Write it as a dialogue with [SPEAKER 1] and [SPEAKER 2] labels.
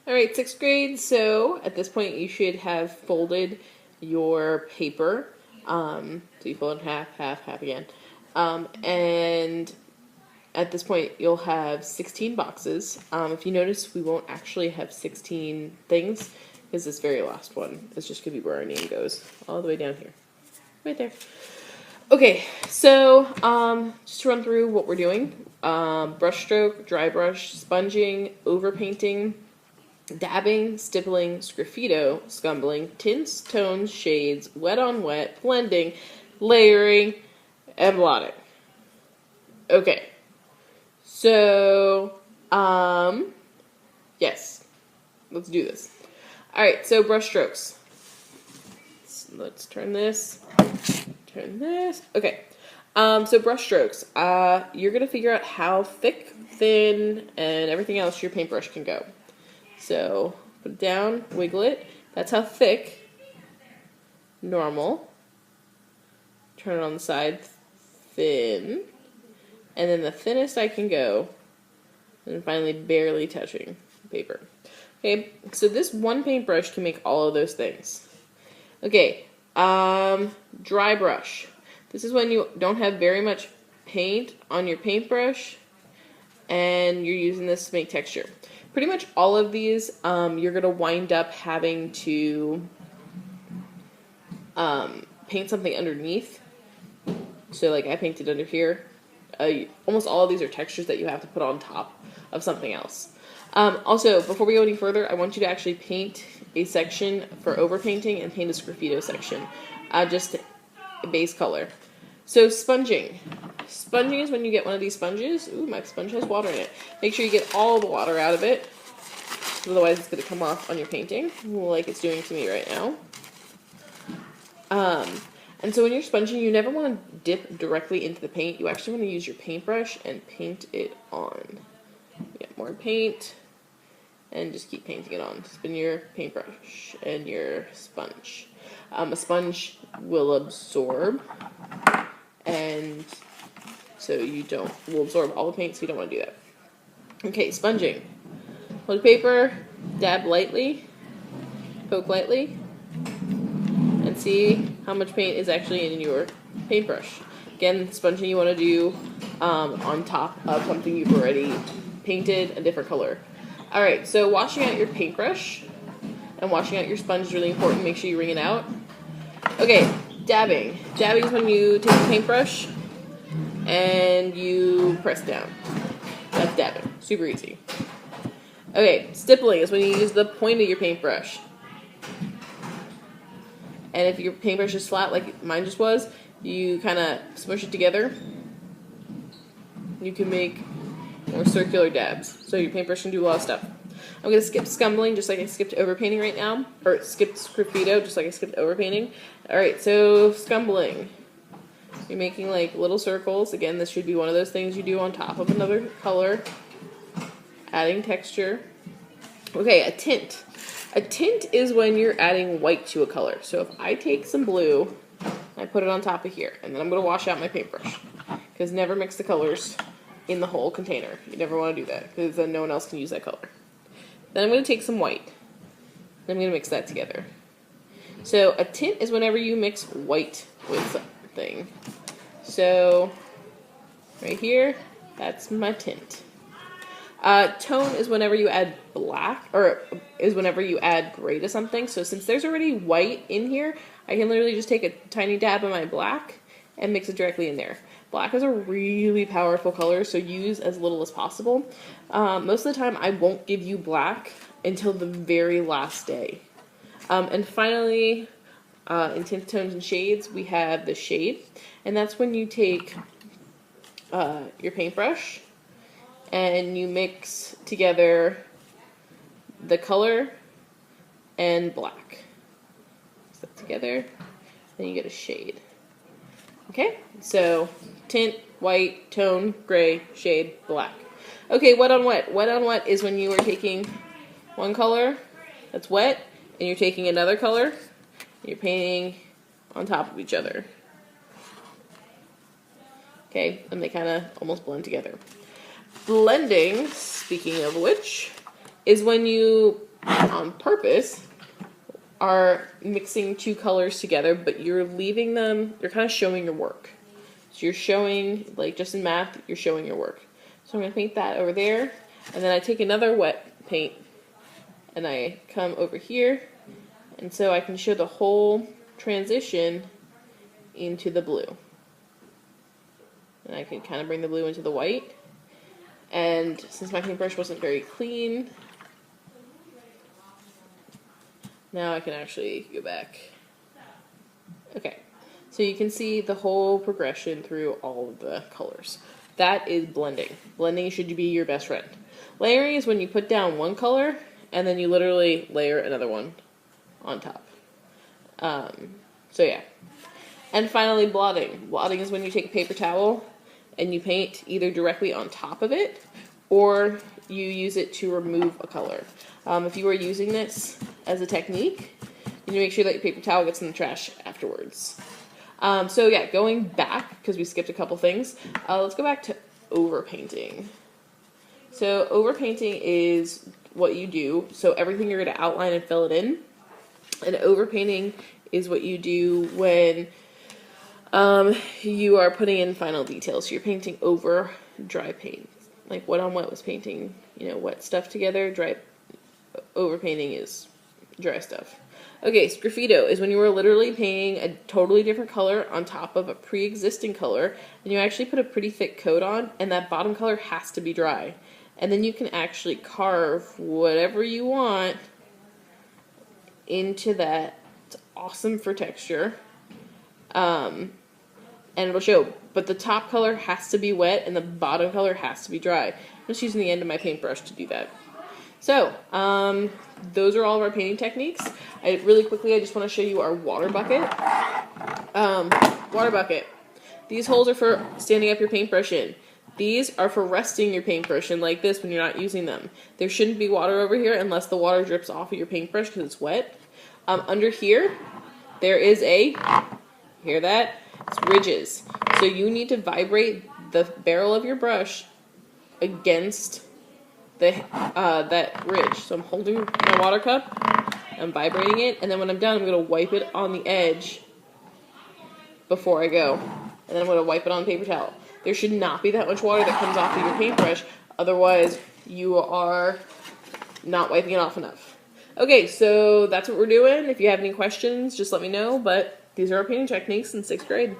[SPEAKER 1] Alright, 6th grade, so at this point you should have folded your paper. So you fold it half, half, half again. And at this point you'll have 16 boxes. If you notice, we won't actually have 16 things, because this very last one is just going to be where our name goes, all the way down here. Right there. Okay, so just to run through what we're doing. Brush stroke, dry brush, sponging, overpainting, dabbing, stippling, sgraffito, scumbling, tints, tones, shades, wet on wet, blending, layering, and blotting. Okay. So, yes. Let's do this. Alright, so brush strokes. Let's turn this. Turn this. Okay. So brush strokes. You're going to figure out how thick, thin, and everything else your paintbrush can go. So, put it down, wiggle it. That's how thick. Normal. Turn it on the side. Thin. And then the thinnest I can go. And finally, barely touching the paper. Okay, so this one paintbrush can make all of those things. Okay, dry brush. This is when you don't have very much paint on your paintbrush, and you're using this to make texture. Pretty much all of these, you're going to wind up having to paint something underneath. So like I painted under here. Almost all of these are textures that you have to put on top of something else. Also, before we go any further, I want you to actually paint a section for overpainting and paint a sgraffito section. Just a base color. So sponging. Sponging is when you get one of these sponges. Ooh, my sponge has water in it. Make sure you get all the water out of it. Otherwise it's going to come off on your painting, like it's doing to me right now. And so when you're sponging, you never want to dip directly into the paint. You actually want to use your paintbrush and paint it on. Get more paint, and just keep painting it on. Spin your paintbrush and your sponge. A sponge will absorb, and so will absorb all the paint, so you don't want to do that. Okay, sponging. Hold the paper, dab lightly, poke lightly, and see how much paint is actually in your paintbrush. Again, sponging you want to do on top of something you've already painted a different color. Alright, so washing out your paintbrush and washing out your sponge is really important. Make sure you wring it out. Okay, dabbing. Dabbing is when you take the paintbrush and you press down. That's dabbing. Super easy. Okay, stippling is when you use the point of your paintbrush. And if your paintbrush is flat like mine just was, you kind of smush it together. You can make more circular dabs. So your paintbrush can do a lot of stuff. I'm going to skip scumbling just like I skipped overpainting right now. Or skipped sgraffito just like I skipped overpainting. Alright, so scumbling. You're making like little circles. Again, this should be one of those things you do on top of another color. Adding texture. Okay, a tint. A tint is when you're adding white to a color. So if I take some blue, I put it on top of here, and then I'm going to wash out my paintbrush. Because never mix the colors in the whole container. You never want to do that, because then no one else can use that color. Then I'm going to take some white. Then I'm going to mix that together. So a tint is whenever you mix white with something. So right here, that's my tint. Tone is whenever you add black, or is whenever you add gray to something. So since there's already white in here, I can literally just take a tiny dab of my black and mix it directly in there. Black is a really powerful color, so use as little as possible. Most of the time, I won't give you black until the very last day. And finally, in tint, tones, and shades, we have the shade. And that's when you take your paintbrush and you mix together the color and black. Mix that together, then you get a shade. Okay, so tint, white, tone, gray, shade, black. Okay, wet on wet. Wet on wet is when you are taking one color that's wet and you're taking another color and you're painting on top of each other. Okay, and they kind of almost blend together. Blending, speaking of which, is when you on purpose are mixing two colors together, but you're leaving them, you're kind of showing your work. So you're showing, like just in math, you're showing your work. So I'm going to paint that over there, and then I take another wet paint, and I come over here, and so I can show the whole transition into the blue. And I can kind of bring the blue into the white. And since my paintbrush wasn't very clean, now I can actually go back. Okay, so you can see the whole progression through all of the colors. That is blending. Blending should be your best friend. Layering is when you put down one color and then you literally layer another one on top. So yeah. And finally, blotting. Blotting is when you take a paper towel and you paint either directly on top of it or you use it to remove a color. If you are using this as a technique, you need to make sure that your paper towel gets in the trash afterwards. So yeah, going back, because we skipped a couple things, let's go back to overpainting. So overpainting is what you do, so everything you're going to outline and fill it in. And overpainting is what you do when you are putting in final details. So you're painting over dry paint. Like wet on wet was painting, wet stuff together. Dry overpainting is dry stuff. Okay, sgraffito is when you are literally painting a totally different color on top of a pre-existing color, and you actually put a pretty thick coat on, and that bottom color has to be dry. And then you can actually carve whatever you want into that. It's awesome for texture. And it'll show. But the top color has to be wet, and the bottom color has to be dry. I'm just using the end of my paintbrush to do that. So, those are all of our painting techniques. Really quickly, I just want to show you our water bucket. Water bucket. These holes are for standing up your paintbrush in. These are for resting your paintbrush in like this when you're not using them. There shouldn't be water over here unless the water drips off of your paintbrush because it's wet. Under here, there is hear that? It's ridges. So you need to vibrate the barrel of your brush against that ridge. So I'm holding my water cup, I'm vibrating it, and then when I'm done, I'm going to wipe it on the edge before I go. And then I'm going to wipe it on a paper towel. There should not be that much water that comes off of your paintbrush, otherwise you are not wiping it off enough. Okay, so that's what we're doing. If you have any questions, just let me know, but these are our painting techniques in 6th grade.